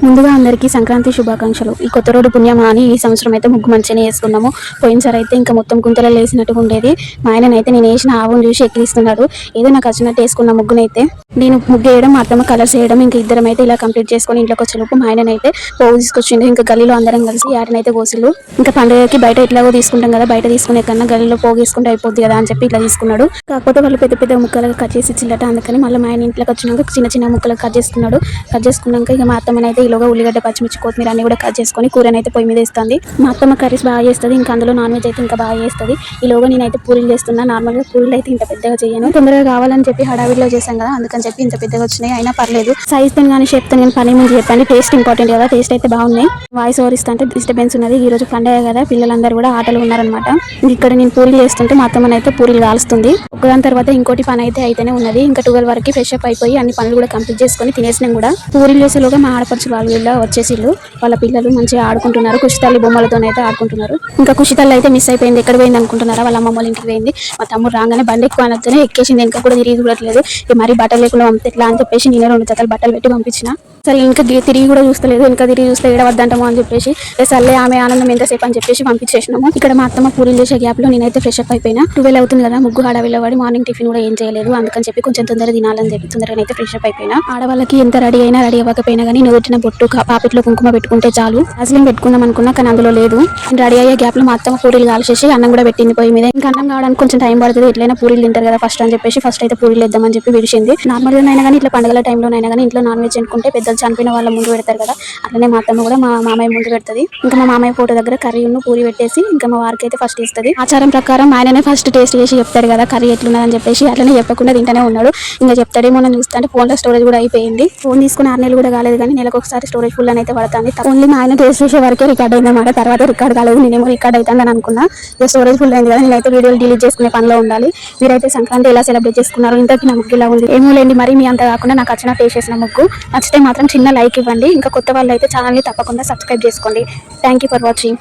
ముందుగా అందరికీ సంక్రాంతి శుభాకాంక్షలు. ఈ కొత్త రోడ్డు పుణ్యమా అని ఈ సంవత్సరం అయితే ముగ్గు మంచిగానే వేసుకున్నాము. పోయినసారి అయితే ఇంకా మొత్తం గుంతలలో వేసినట్టుగా ఉండేది. మా ఆయననైతే నేను వేసిన ఆవును చూసి ఎక్కిలిస్తున్నాడు. ఏదో నాకు వచ్చినట్టు వేసుకున్న ముగ్గునైతే నేను ముగ్గు వేయడం, మా అత్తమ్మ కలర్స్ వేయడం, ఇంకా ఇద్దరం అయితే ఇలా కంప్లీట్ చేసుకొని ఇంట్లోకి వచ్చేలోపు మా ఆయననైతే పోగు తీసుకొచ్చిండు. ఇంకా గల్లీలో అందరం కలిసి యాటనైతే కోసిళ్ళు. ఇంకా పండుగకి బయట ఎట్లాగో తీసుకుంటాం కదా, బయట తీసుకునే కన్నా గల్లీలో పోగు వేసుకుంటే అయిపోద్ది కదా అని చెప్పి ఇట్లా తీసుకున్నాడు. కాకపోతే వాళ్ళు పెద్ద పెద్ద ముక్కలుగా కట్ చేసి ఇచ్చిల్లట. అందుకని మళ్ళీ మా ఆయన ఇంట్లోకి వచ్చినాక చిన్న చిన్న ముక్కలు కట్ చేసుకున్నాడు. కట్ చేసుకున్నాక ఇక మా అత్తమ్మనైతే ఈలోగా ఉల్లిగడ్డ, పచ్చిమిర్చి, కొత్తిమీర అన్ని కూడా కట్ చేసుకొని కూరనైతే పొయ్యి మీద వేస్తుంది. మా అత్తమ్మ కర్రీస్ బాగా చేస్తుంది. ఇంకా అందులో నాన్ వెజ్ అయితే ఇంకా బాగా చేస్తుంది. ఈలోగా నేనైతే పూరీలు చేస్తున్నా. నార్మల్గా పూరీలు అయితే ఇంత పెద్దగా చేయను, తొందరగా కావాలని చెప్పి హడావిడిలో చేశాం కదా, అందుకని చెప్పి ఇంత పెద్దగా వచ్చినాయి. అయినా పర్లేదు, సైజ్ తో కానీ షేప్ తో కానీ పని ముందు చెప్పండి. టేస్ట్ ఇంపార్టెంట్ కదా, టేస్ట్ అయితే బాగున్నాయి. వాయిస్ ఓవర్ ఇస్తుంటే డిస్టర్బెన్స్ ఉన్నది. ఈ రోజు పండుగ కదా, పిల్లలందరూ కూడా ఆటలు ఉన్నారనమాట. ఇక్కడ నేను పూరీలు చేస్తుంటే మా అత్తమ్మనైతే పూరీలు కాలుస్తుంది. ఒకదాని తర్వాత ఇంకోటి పని అయితే అయితేనే ఉన్నది. ఇంకా 12 వరకు ఫ్రెష్ అప్ అయిపోయి అన్ని పనులు కూడా కంప్లీట్ చేసుకొని తినేసినాం కూడా. పూరీలు చేసేలోగా మా ఆడపడుచు వాళ్ళు వీళ్ళ వచ్చేసిళ్ళు. వాళ్ళ పిల్లలు మంచిగా ఆడుకుంటున్నారు. కుషితల్లి బొమ్మలతోనైతే ఆడుకుంటున్నారు. ఇంకా కుషితల్లి అయితే మిస్ అయిపోయింది. ఎక్కడ పోయింది అనుకుంటున్నారా? వాళ్ళ అమ్మమ్మ వాళ్ళ ఇంటికి పోయింది. మా తమ్ముడు రాగానే బండి ఎక్కువ అనొద్దనే ఎక్కేసింది. ఇంకా కూడా తిరిగి చూడట్లేదు. మరి బట్టలు లేకుండా పంపితే ఎట్లా అని చెప్పేసి నేను 2 జతలు బట్టలు పెట్టి పంపించిన. సరే ఇంకా తిరిగి కూడా చూస్తలేదు. ఇంకా తిరిగి చూస్తే ఏడవద్దంటామో అని చెప్పేసి సర్లే ఆమె ఆనందం ఎంతసేపు అని చెప్పేసి పంపించేసినాము. ఇక్కడ మా అత్తమ్మ పూరీలు చేసే గ్యాప్ లో నేనైతే ఫ్రెష్ అప్ అయిపోయినా. 12 అవుతుంది కదా, ముగ్గు హడావిడిలో పడి మార్నింగ్ టిఫిన్ కూడా ఏం చేయలేదు. అందుకని చెప్పి కొంచెం తొందరగా తినాలని చెప్పి తొందరగా అయితే ఫ్రెష్ అప్ అయిపోయినా. ఆడవాళ్ళకి ఎంత రెడీ అయినా రెడీ అవ్వకపోయినా కానీ నువ్వు బొట్టు, పాపిట్లో కుంకుమ పెట్టుకుంటే చాలు. అసలు పెట్టుకుందాం అనుకున్నా కానీ అందులో లేదు. రెడీ అయ్యే గ్యాప్ లో మా అత్తమ్మ పూరీలు కాల్చేసి అన్నం కూడా పెట్టింది పొయ్యి మీద. ఇంకా అన్నం కావడానికి కొంచెం టైం పడుతుంది. ఎట్లయినా పూరీలు తింటారు కదా ఫస్ట్ అని చెప్పేసి ఫస్ట్ అయితే పూరీలు వేద్దామని చెప్పి విడిచింది. నార్మల్ గా అయినా కానీ ఇట్లా పండుగల టైంలోనైనా కానీ ఇంట్లో నాన్ వెజ్ అనుకుంటే పెద్దలు చనిపోయిన వాళ్ళ ముందు పెడతారు కదా, అట్లనే మా అత్తమ్మ కూడా మా మామయ్య ముందు పెడుతుంది. ఇంకా మా మామయ్య ఫోటో దగ్గర కర్రీ ఉన్న పూరి పెట్టేసి ఇంకా మా వారికి అయితే ఫస్ట్ ఇస్తుంది. ఆచారం ప్రకారం ఆయననే ఫస్ట్ టేస్ట్ చేసి చెప్తాడు కదా కర్రీ ఎట్లున్నదని చెప్పేసి. అట్లనే చెప్పకుండా తింటనే ఉన్నాడు. ఇంకా చెప్తాడేమో నన్ను చూస్తుంటే ఫోన్ లో స్టోరేజ్ కూడా అయిపోయింది. ఫోన్ తీసుకుని 6 నెలలు కూడా కాలేదు కానీ నెలకు ఒకసారి స్టోరేజ్ ఫుల్ అని అయితే పడుతుంది. ఓన్లీ మా ఆయన టేస్ట్ చేసే వరకే రికార్డ్ అయిందన్నమాట. తర్వాత రికార్డ్ కాలేదు. నేనేమో రికార్డ్ అవుతుందని అనుకున్నా. స్టోరేజ్ ఫుల్ అయింది కదా, నేనైతే వీడియోలు డిలీట్ చేసుకునే పనిలో ఉండాలి. మీరైతే సంక్రాంతి ఎలా సెలబ్రేట్ చేసుకున్నారు? ఇంతకీ నా ముగ్గు ఇలా ఉంది. ఏమో లేండి, మరి మీ అంత కాకుండా నాకు వచ్చిన టేస్ట్ చేసిన ముగ్గు నచ్చితే మాత్రం చిన్న లైక్ ఇవ్వండి. ఇంకా కొత్త వాళ్ళు అయితే ఛానల్ని తప్పకుండా సబ్స్క్రైబ్ చేసుకోండి. Thank you for watching.